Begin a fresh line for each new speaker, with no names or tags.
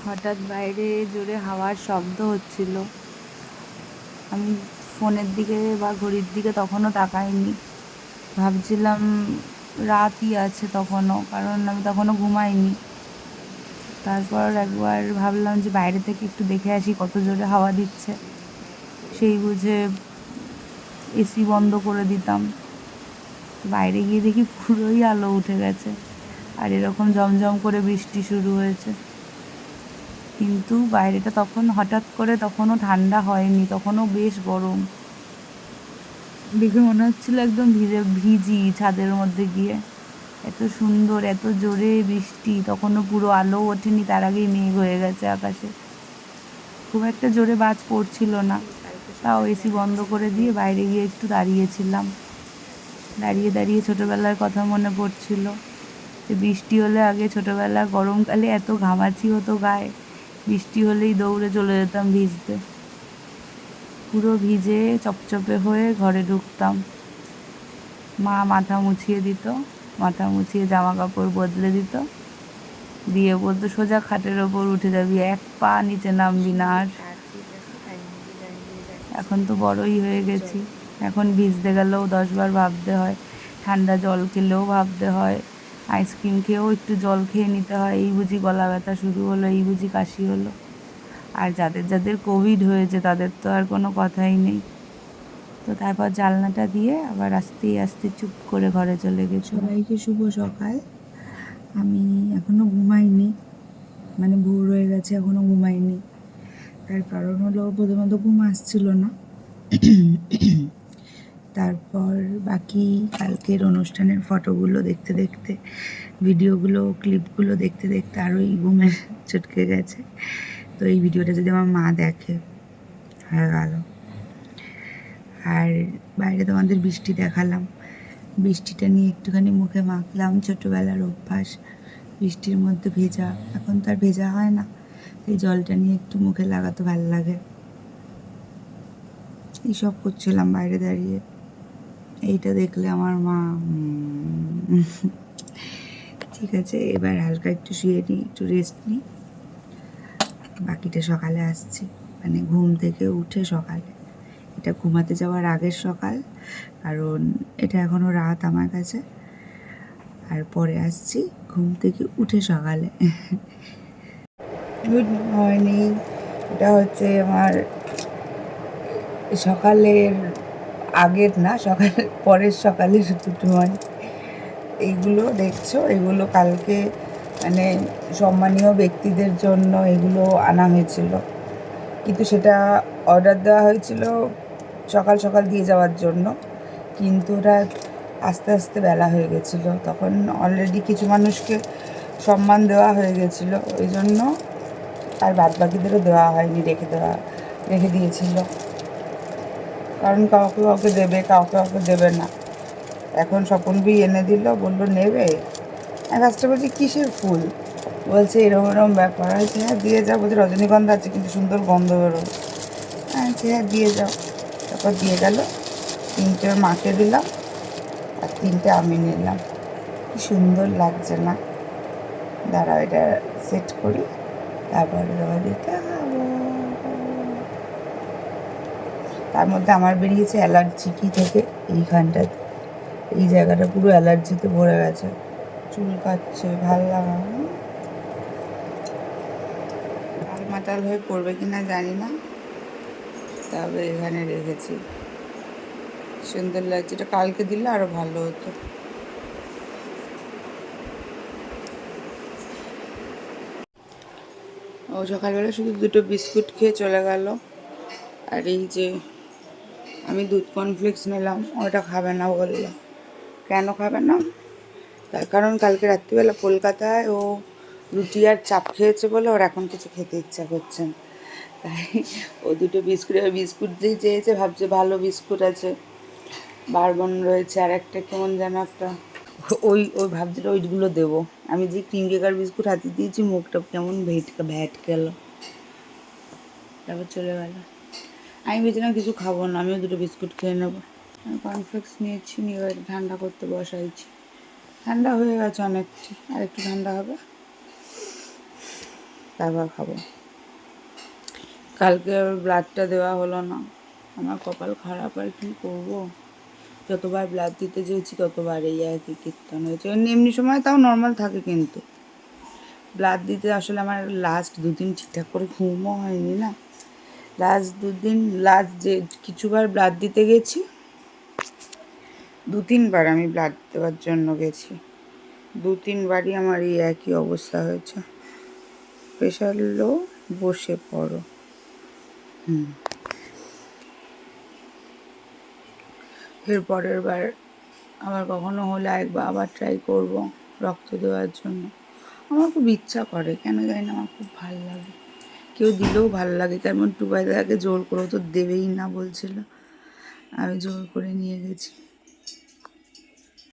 হঠাৎ বাইরে জোরে হাওয়ার শব্দ হচ্ছিল। আমি ফোনের দিকে বা ঘড়ির দিকে তখনও তাকাইনি, ভাবছিলাম রাতই আছে তখনও, কারণ আমি তখনও ঘুমাইনি। তারপর একবার ভাবলাম যে বাইরে থেকে একটু দেখে আসি কত জোরে হাওয়া দিচ্ছে। সেই বুঝে এসি বন্ধ করে দিতাম। বাইরে গিয়ে দেখি পুরোই আলো উঠে গেছে, আর এরকম ঝমঝম করে বৃষ্টি শুরু হয়েছে। কিন্তু বাইরেটা তখন হঠাৎ করে তখনও ঠান্ডা হয়নি, তখনও বেশ গরম। দেখে মনে হচ্ছিল একদম ভিজি ছাদের মধ্যে গিয়ে। এত সুন্দর, এত জোরে বৃষ্টি, তখনও পুরো আলো ওঠেনি, তার আগেই মেঘ হয়ে গেছে আকাশে। খুব একটা জোরে বাজ পড়ছিল না, তাও এসি বন্ধ করে দিয়ে বাইরে গিয়ে একটু দাঁড়িয়েছিলাম। দাঁড়িয়ে দাঁড়িয়ে ছোটোবেলার কথা মনে পড়ছিল। বৃষ্টি হলে আগে ছোটোবেলা গরমকালে এত ঘামাচি হতো গায়ে, বৃষ্টি হলেই দৌড়ে চলে যেতাম ভিজতে। পুরো ভিজে চপচপে হয়ে ঘরে ঢুকতাম। মা মাথা মুছিয়ে দিত, মাথা মুছিয়ে জামা কাপড় বদলে দিত, দিয়ে বলতো সোজা খাটের ওপর উঠে যাবি, এক পা নিচে নামবি না আর। এখন তো বড়ই হয়ে গেছি, এখন ভিজতে গেলেও 10 বার ভাবতে হয়, ঠান্ডা জল খেলেও ভাবতে হয়, আইসক্রিম খেয়েও একটু জল খেয়ে নিতে হয়, এই বুঝি গলা ব্যথা শুরু হলো, এই বুঝি কাশি হলো। আর যাদের যাদের কোভিড হয়েছে তাদের তো আর কোনো কথাই নেই। তো তারপর জানলাটা দিয়ে আবার আস্তে আস্তে চুপ করে ঘরে চলে গেছি। সবাইকে শুভ সকাল। আমি এখনও ঘুমাইনি, মানে ভোর হয়ে গেছে, এখনও ঘুমাইনি। তার কারণ হলো প্রথমত ঘুম আসছিল না, তারপর বাকি কালকের অনুষ্ঠানের ফটোগুলো দেখতে দেখতে, ভিডিওগুলো ক্লিপগুলো দেখতে দেখতে আরোই ঘুমের চটকে গেছে। তো এই ভিডিওটা যদি আমার মা দেখে, হয়ে গেল। আর বাইরে তোমাদের বৃষ্টি দেখালাম, বৃষ্টিটা নিয়ে একটুখানি মুখে মাখলাম, ছোটোবেলার অভ্যাস বৃষ্টির মধ্যে ভেজা, এখন তো আর ভেজা হয় না, এই জলটা নিয়ে একটু মুখে লাগাতে ভালো লাগে। এইসব করছিলাম বাইরে দাঁড়িয়ে। এইটা দেখলে আমার মা ঠিক আছে, এবার হালকা একটু শুয়ে নিই, একটু রেস্ট নিই, বাকিটা সকালে আসছি। মানে ঘুম থেকে উঠে সকালে, এটা ঘুমাতে যাওয়ার আগের সকাল, কারণ এটা এখনও রাত আমার কাছে। আর পরে আসছি ঘুম থেকে উঠে সকালে। Good morning. এটা হচ্ছে আমার সকালের আগের না, সকালের পরের সকালের দুটো মর্নিং। এইগুলো দেখছো, এগুলো কালকে মানে সম্মানীয় ব্যক্তিদের জন্য এগুলো আনা হয়েছিল, কিন্তু সেটা অর্ডার দেওয়া হয়েছিল সকাল সকাল দিয়ে যাওয়ার জন্য, কিন্তু ওরা আস্তে আস্তে বেলা হয়ে গেছিলো, তখন অলরেডি কিছু মানুষকে সম্মান দেওয়া হয়ে গেছিলো, ওই জন্য আর বাদ বাকিদেরও দেওয়া হয়নি, রেখে দিয়েছিল, কারণ কাউকে কাউকে দেবে, কাউকে কাউকে দেবে না। এখন স্বপনবি এনে দিল, বললো নেবে। আমি ফার্স্টে বলছি কিসের ফুল, বলছে এরকম এরকম ব্যাপার। হচ্ছে হ্যাঁ দিয়ে যাও, বলছে রজনীগন্ধা আছে কিন্তু সুন্দর গন্ধ বেরোয়। হ্যাঁ দিয়ে যাও। তারপর দিয়ে গেল, 3টে মাকে দিলাম আর 3টে আমি নিলাম। কি সুন্দর লাগছে না? দাঁড়াও এটা সেট করি, তারপরে তোমার দিতে খাবো। তার মধ্যে আমার বেরিয়েছে অ্যালার্জি কি থেকে, এইখানটাতে এই জায়গাটা পুরো অ্যালার্জিতে ভরে গেছে, চুল কাচ্ছে, ভাল লাগা, মাতাল হয়ে পড়বে কিনা জানি না, তবে এখানে রেখেছি। সুন্দর লাগছে, এটা কালকে দিলে আরো ভালো হতো। ও সকালবেলা শুধু 2টো বিস্কুট খেয়ে চলে গেল। আর এই যে আমি দুধ কর্নফ্লেক্স নিলাম, ওটা খাবে না বললো। কেন খাবে না? তার কারণ কালকে রাত্রিবেলা কলকাতায় ও রুটি আর চাপ খেয়েছে বলে ওর এখন কিছু খেতে ইচ্ছা করছে না, তাই ও 2টো বিস্কুট যেই চেয়েছে, ভাবছে ভালো বিস্কুট আছে, বারবন রয়েছে, আর একটা কেমন যেন একটা, ওই ওই ভাবছিল ওইগুলো দেবো। আমি যে ক্রিম কেকার বিস্কুট হাতে দিয়েছি, মুখটা কেমন ভ্যাট গেল, তারপর চলে গেল। আমি ভেবেছিলাম কিছু খাবো না, আমিও 2টো বিস্কুট খেয়ে নেবো। আমি কর্নফ্লেক্স নিয়েছি, নিয়ে ঠান্ডা করতে বসাইছি। ঠান্ডা হয়ে গেছে অনেকটি, আর একটু ঠান্ডা হবে। তারপর খাবো। কালকে ব্লাডটা দেওয়া হলো না, আমার কপাল খারাপ, আর কী করবো। যতবার ব্লাড দিতে চেয়েছি ততবার এই একই কীর্তন হয়েছে। এমনি সময় তাও নর্মাল থাকে, কিন্তু ব্লাড দিতে আসলে আমার লাস্ট 2 দিন ঠিকঠাক করে ঘুমও হয়নি না। লাস্ট 2 দিন, লাস্ট যে কিছুবার ব্লাড দিতে গেছি, 2-3বার আমি ব্লাড দেওয়ার জন্য গেছি, 2-3বারই আমার এই একই অবস্থা হয়েছে। প্রেশার লো, বসে পড়ো। এর পরের বার আবার কখনো হলে আবার ট্রাই করব রক্ত দেওয়ার জন্য। আমার খুব ইচ্ছা করে, কেন জানি না, আমার খুব ভালো লাগে। কেউ দিলেও ভালো লাগে, কেমন টুবাইদাকে জোর করেও তো দেবেই না বলছিল, আমি জোর করে নিয়ে গেছি।